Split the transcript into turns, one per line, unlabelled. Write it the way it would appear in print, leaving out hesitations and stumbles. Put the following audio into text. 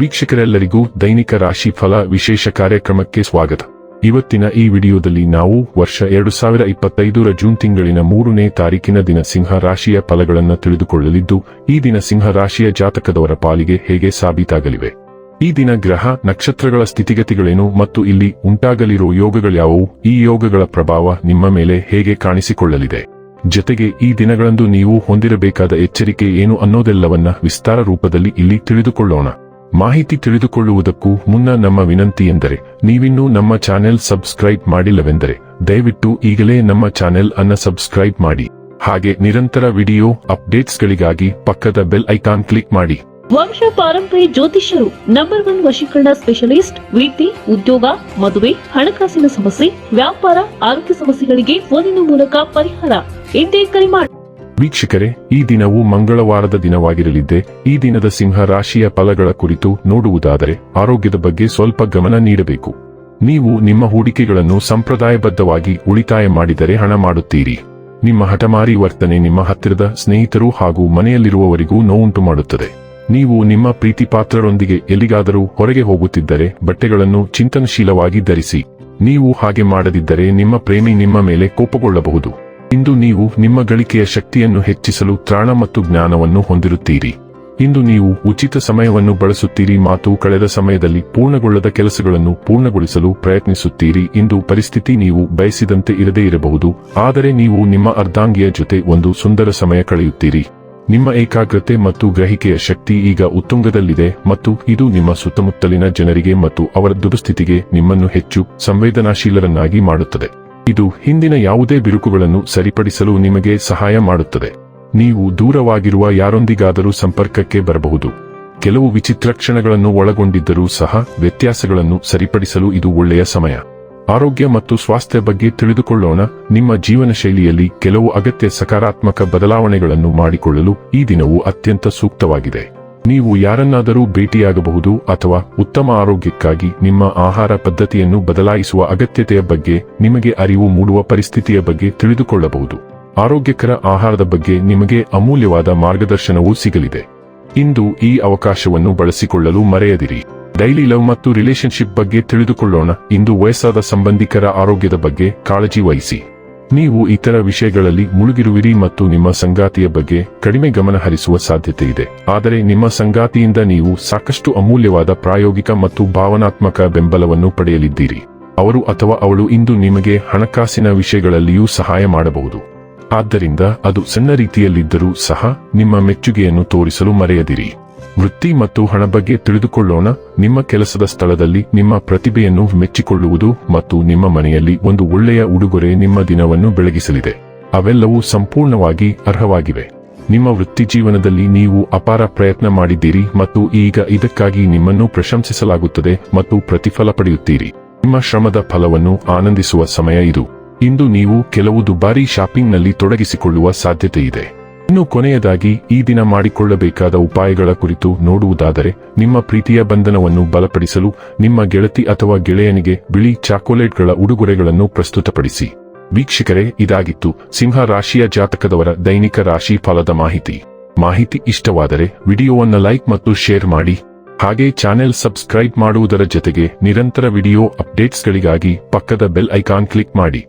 ವೀಕ್ಷಕರೆಲ್ಲರಿಗೂ ದೈನಿಕ ರಾಶಿ ಫಲ ವಿಶೇಷ ಕಾರ್ಯಕ್ರಮಕ್ಕೆ ಸ್ವಾಗತ. ಇವತ್ತಿನ ಈ ವಿಡಿಯೋದಲ್ಲಿ ನಾವು ವರ್ಷ 2025ರ ಜೂನ್ ತಿಂಗಳಿನ 3ನೇ ತಾರೀಕಿನ ದಿನ ಸಿಂಹ ರಾಶಿಯ ಫಲಗಳನ್ನು ತಿಳಿದುಕೊಳ್ಳಲಿದ್ದು, ಈ ದಿನ ಸಿಂಹ ರಾಶಿಯ ಜಾತಕದವರ ಪಾಲಿಗೆ ಹೇಗೆ ಸಾಬೀತಾಗಲಿವೆ, ಈ ದಿನ ಗ್ರಹ ನಕ್ಷತ್ರಗಳ ಸ್ಥಿತಿಗತಿಗಳೇನು ಮತ್ತು ಇಲ್ಲಿ ಉಂಟಾಗಲಿರುವ ಯೋಗಗಳ್ಯಾವುವು, ಈ ಯೋಗಗಳ ಪ್ರಭಾವ ನಿಮ್ಮ ಮೇಲೆ ಹೇಗೆ ಕಾಣಿಸಿಕೊಳ್ಳಲಿದೆ, ಜೊತೆಗೆ ಈ ದಿನಗಳಂದು ನೀವು ಹೊಂದಿರಬೇಕಾದ ಎಚ್ಚರಿಕೆ ಏನು ಅನ್ನೋದೆಲ್ಲವನ್ನ ವಿಸ್ತಾರ ರೂಪದಲ್ಲಿ ಇಲ್ಲಿ ತಿಳಿದುಕೊಳ್ಳೋಣ. ಮಾಹಿತಿ ತಿಳಿದುಕೊಳ್ಳುವುದಕ್ಕೂ ಮುನ್ನ ನಮ್ಮ ವಿನಂತಿ ಎಂದರೆ, ನೀವಿನ್ನೂ ನಮ್ಮ ಚಾನೆಲ್ ಸಬ್ಸ್ಕ್ರೈಬ್ ಮಾಡಿಲ್ಲವೆಂದರೆ ದಯವಿಟ್ಟು ಈಗಲೇ ನಮ್ಮ ಚಾನೆಲ್ ಅನ್ನು ಸಬ್ಸ್ಕ್ರೈಬ್ ಮಾಡಿ. ಹಾಗೆ ನಿರಂತರ ವಿಡಿಯೋ ಅಪ್ಡೇಟ್ಸ್ಗಳಿಗಾಗಿ ಪಕ್ಕದ ಬೆಲ್ ಐಕಾನ್ ಕ್ಲಿಕ್ ಮಾಡಿ.
ವಂಶ ಪಾರಂಪರ್ಯ ಜ್ಯೋತಿಷ್ಯರು ನಂಬರ್ 1 ವಶೀಕರಣ ಸ್ಪೆಷಲಿಸ್ಟ್. ವೃತ್ತಿ, ಉದ್ಯೋಗ, ಮದುವೆ, ಹಣಕಾಸಿನ ಸಮಸ್ಯೆ, ವ್ಯಾಪಾರ, ಆರೋಗ್ಯ ಸಮಸ್ಯೆಗಳಿಗೆ ಫೋನಿನ ಮೂಲಕ ಪರಿಹಾರ. ಇಂದೇ ಕರೆ ಮಾಡಿ.
ವೀಕ್ಷಕರೇ, ಈ ದಿನವು ಮಂಗಳವಾರದ ದಿನವಾಗಿರಲಿದ್ದೆ. ಈ ದಿನದ ಸಿಂಹ ರಾಶಿಯ ಫಲಗಳ ಕುರಿತು ನೋಡುವುದಾದರೆ, ಆರೋಗ್ಯದ ಬಗ್ಗೆ ಸ್ವಲ್ಪ ಗಮನ ನೀಡಬೇಕು. ನೀವು ನಿಮ್ಮ ಹೂಡಿಕೆಗಳನ್ನು ಸಂಪ್ರದಾಯಬದ್ಧವಾಗಿ ಉಳಿತಾಯ ಮಾಡಿದರೆ ಹಣ ಮಾಡುತ್ತೀರಿ. ನಿಮ್ಮ ಹಠಮಾರಿ ವರ್ತನೆ ನಿಮ್ಮ ಹತ್ತಿರದ ಸ್ನೇಹಿತರು ಹಾಗೂ ಮನೆಯಲ್ಲಿರುವವರಿಗೂ ನೋವುಂಟು ಮಾಡುತ್ತದೆ. ನೀವು ನಿಮ್ಮ ಪ್ರೀತಿಪಾತ್ರರೊಂದಿಗೆ ಎಲ್ಲಿಗಾದರೂ ಹೊರಗೆ ಹೋಗುತ್ತಿದ್ದರೆ ಬಟ್ಟೆಗಳನ್ನು ಚಿಂತನಶೀಲವಾಗಿ ಧರಿಸಿ. ನೀವು ಹಾಗೆ ಮಾಡದಿದ್ದರೆ ನಿಮ್ಮ ಪ್ರೇಮಿ ನಿಮ್ಮ ಮೇಲೆ ಕೋಪಗೊಳ್ಳಬಹುದು. ಇಂದು ನೀವು ನಿಮ್ಮ ಗಳಿಕೆಯ ಶಕ್ತಿಯನ್ನು ಹೆಚ್ಚಿಸಲು ತ್ರಾಣ ಮತ್ತು ಜ್ಞಾನವನ್ನು ಹೊಂದಿರುತ್ತೀರಿ. ಇಂದು ನೀವು ಉಚಿತ ಸಮಯವನ್ನು ಬಳಸುತ್ತೀರಿ. ಮಾತು ಕಳೆದ ಸಮಯದಲ್ಲಿ ಪೂರ್ಣಗೊಳ್ಳದ ಕೆಲಸಗಳನ್ನು ಪೂರ್ಣಗೊಳಿಸಲು ಪ್ರಯತ್ನಿಸುತ್ತೀರಿ. ಇಂದು ಪರಿಸ್ಥಿತಿ ನೀವು ಬಯಸಿದಂತೆ ಇರದೇ ಇರಬಹುದು, ಆದರೆ ನೀವು ನಿಮ್ಮ ಅರ್ಧಾಂಗಿಯ ಜೊತೆ ಒಂದು ಸುಂದರ ಸಮಯ ಕಳೆಯುತ್ತೀರಿ. ನಿಮ್ಮ ಏಕಾಗ್ರತೆ ಮತ್ತು ಗ್ರಹಿಕೆಯ ಶಕ್ತಿ ಈಗ ಉತ್ತುಂಗದಲ್ಲಿದೆ ಮತ್ತು ಇದು ನಿಮ್ಮ ಸುತ್ತಮುತ್ತಲಿನ ಜನರಿಗೆ ಮತ್ತು ಅವರ ದುರಸ್ಥಿತಿಗೆ ನಿಮ್ಮನ್ನು ಹೆಚ್ಚು ಸಂವೇದನಾಶೀಲರನ್ನಾಗಿ ಮಾಡುತ್ತದೆ. ಇದು ಹಿಂದಿನ ಯಾವುದೇ ಬಿರುಕುಗಳನ್ನು ಸರಿಪಡಿಸಲು ನಿಮಗೆ ಸಹಾಯ ಮಾಡುತ್ತದೆ. ನೀವು ದೂರವಾಗಿರುವ ಯಾರೊಂದಿಗಾದರೂ ಸಂಪರ್ಕಕ್ಕೆ ಬರಬಹುದು. ಕೆಲವು ವಿಚಿತ್ರ ಕ್ಷಣಗಳನ್ನು ಒಳಗೊಂಡಿದ್ದರೂ ಸಹ ವ್ಯತ್ಯಾಸಗಳನ್ನು ಸರಿಪಡಿಸಲು ಇದು ಒಳ್ಳೆಯ ಸಮಯ. ಆರೋಗ್ಯ ಮತ್ತು ಸ್ವಾಸ್ಥ್ಯ ಬಗ್ಗೆ ತಿಳಿದುಕೊಳ್ಳೋಣ. ನಿಮ್ಮ ಜೀವನ ಶೈಲಿಯಲ್ಲಿ ಕೆಲವು ಅಗತ್ಯ ಸಕಾರಾತ್ಮಕ ಬದಲಾವಣೆಗಳನ್ನು ಮಾಡಿಕೊಳ್ಳಲು ಈ ದಿನವು ಅತ್ಯಂತ ಸೂಕ್ತವಾಗಿದೆ. ನೀವು ಯಾರನ್ನಾದರೂ ಭೇಟಿಯಾಗಬಹುದು ಅಥವಾ ಉತ್ತಮ ಆರೋಗ್ಯಕ್ಕಾಗಿ ನಿಮ್ಮ ಆಹಾರ ಪದ್ಧತಿಯನ್ನು ಬದಲಾಯಿಸುವ ಅಗತ್ಯತೆಯ ಬಗ್ಗೆ ನಿಮಗೆ ಅರಿವು ಮೂಡುವ ಪರಿಸ್ಥಿತಿಯ ಬಗ್ಗೆ ತಿಳಿದುಕೊಳ್ಳಬಹುದು. ಆರೋಗ್ಯಕರ ಆಹಾರದ ಬಗ್ಗೆ ನಿಮಗೆ ಅಮೂಲ್ಯವಾದ ಮಾರ್ಗದರ್ಶನವೂ ಸಿಗಲಿದೆ. ಇಂದು ಈ ಅವಕಾಶವನ್ನು ಬಳಸಿಕೊಳ್ಳಲು ಮರೆಯದಿರಿ. ಡೈಲಿ ಲವ್ ಮತ್ತು ರಿಲೇಶನ್ಶಿಪ್ ಬಗ್ಗೆ ತಿಳಿದುಕೊಳ್ಳೋಣ. ಇಂದು ವಯಸ್ಸಾದ ಸಂಬಂಧಿಕರ ಆರೋಗ್ಯದ ಬಗ್ಗೆ ಕಾಳಜಿ ವಹಿಸಿ. ನೀವು ಇತರ ವಿಷಯಗಳಲ್ಲಿ ಮುಳುಗಿರುವಿರಿ ಮತ್ತು ನಿಮ್ಮ ಸಂಗಾತಿಯ ಬಗ್ಗೆ ಕಡಿಮೆ ಗಮನ ಹರಿಸುವ ಸಾಧ್ಯತೆ ಇದೆ. ಆದರೆ ನಿಮ್ಮ ಸಂಗಾತಿಯಿಂದ ನೀವು ಸಾಕಷ್ಟು ಅಮೂಲ್ಯವಾದ ಪ್ರಾಯೋಗಿಕ ಮತ್ತು ಭಾವನಾತ್ಮಕ ಬೆಂಬಲವನ್ನು ಪಡೆಯಲಿದ್ದೀರಿ. ಅವರು ಅಥವಾ ಅವಳು ಇಂದು ನಿಮಗೆ ಹಣಕಾಸಿನ ವಿಷಯಗಳಲ್ಲಿಯೂ ಸಹಾಯ ಮಾಡಬಹುದು. ಆದ್ದರಿಂದ ಅದು ಸಣ್ಣ ರೀತಿಯಲ್ಲಿದ್ದರೂ ಸಹ ನಿಮ್ಮ ಮೆಚ್ಚುಗೆಯನ್ನು ತೋರಿಸಲು ಮರೆಯದಿರಿ. ವೃತ್ತಿ ಮತ್ತು ಹಣ ಬಗ್ಗೆ ತಿಳಿದುಕೊಳ್ಳೋಣ. ನಿಮ್ಮ ಕೆಲಸದ ಸ್ಥಳದಲ್ಲಿ ನಿಮ್ಮ ಪ್ರತಿಭೆಯನ್ನು ಮೆಚ್ಚಿಕೊಳ್ಳುವುದು ಮತ್ತು ನಿಮ್ಮ ಮನೆಯಲ್ಲಿ ಒಂದು ಒಳ್ಳೆಯ ಉಡುಗೊರೆ ನಿಮ್ಮ ದಿನವನ್ನು ಬೆಳಗಿಸಲಿದೆ. ಅವೆಲ್ಲವೂ ಸಂಪೂರ್ಣವಾಗಿ ಅರ್ಹವಾಗಿವೆ. ನಿಮ್ಮ ವೃತ್ತಿ ಜೀವನದಲ್ಲಿ ನೀವು ಅಪಾರ ಪ್ರಯತ್ನ ಮಾಡಿದ್ದೀರಿ ಮತ್ತು ಈಗ ಇದಕ್ಕಾಗಿ ನಿಮ್ಮನ್ನು ಪ್ರಶಂಸಿಸಲಾಗುತ್ತದೆ ಮತ್ತು ಪ್ರತಿಫಲ ಪಡೆಯುತ್ತೀರಿ. ನಿಮ್ಮ ಶ್ರಮದ ಫಲವನ್ನು ಆನಂದಿಸುವ ಸಮಯ ಇದು. ಇಂದು ನೀವು ಕೆಲವು ದುಬಾರಿ ಶಾಪಿಂಗ್ನಲ್ಲಿ ತೊಡಗಿಸಿಕೊಳ್ಳುವ ಸಾಧ್ಯತೆ ಇದೆ. ಇನ್ನು ಕೊನೆಯದಾಗಿ ಈ ದಿನ ಮಾಡಿಕೊಳ್ಳಬೇಕಾದ ಉಪಾಯಗಳ ಕುರಿತು ನೋಡುವುದಾದರೆ, ನಿಮ್ಮ ಪ್ರೀತಿಯ ಬಂಧನವನ್ನು ಬಲಪಡಿಸಲು ನಿಮ್ಮ ಗೆಳತಿ ಅಥವಾ ಗೆಳೆಯನಿಗೆ ಬಿಳಿ ಚಾಕೊಲೇಟ್ಗಳ ಉಡುಗೊರೆಗಳನ್ನು ಪ್ರಸ್ತುತಪಡಿಸಿ. ವೀಕ್ಷಕರೇ, ಇದಾಗಿತ್ತು ಸಿಂಹ ರಾಶಿಯ ಜಾತಕದವರ ದೈನಿಕ ರಾಶಿ ಫಲದ ಮಾಹಿತಿ ಇಷ್ಟವಾದರೆ ವಿಡಿಯೋವನ್ನು ಲೈಕ್ ಮತ್ತು ಶೇರ್ ಮಾಡಿ. ಹಾಗೆ ಚಾನೆಲ್ ಸಬ್ಸ್ಕ್ರೈಬ್ ಮಾಡುವುದರ ಜೊತೆಗೆ ನಿರಂತರ ವಿಡಿಯೋ ಅಪ್ಡೇಟ್ಸ್ಗಳಿಗಾಗಿ ಪಕ್ಕದ ಬೆಲ್ ಐಕಾನ್ ಕ್ಲಿಕ್ ಮಾಡಿ.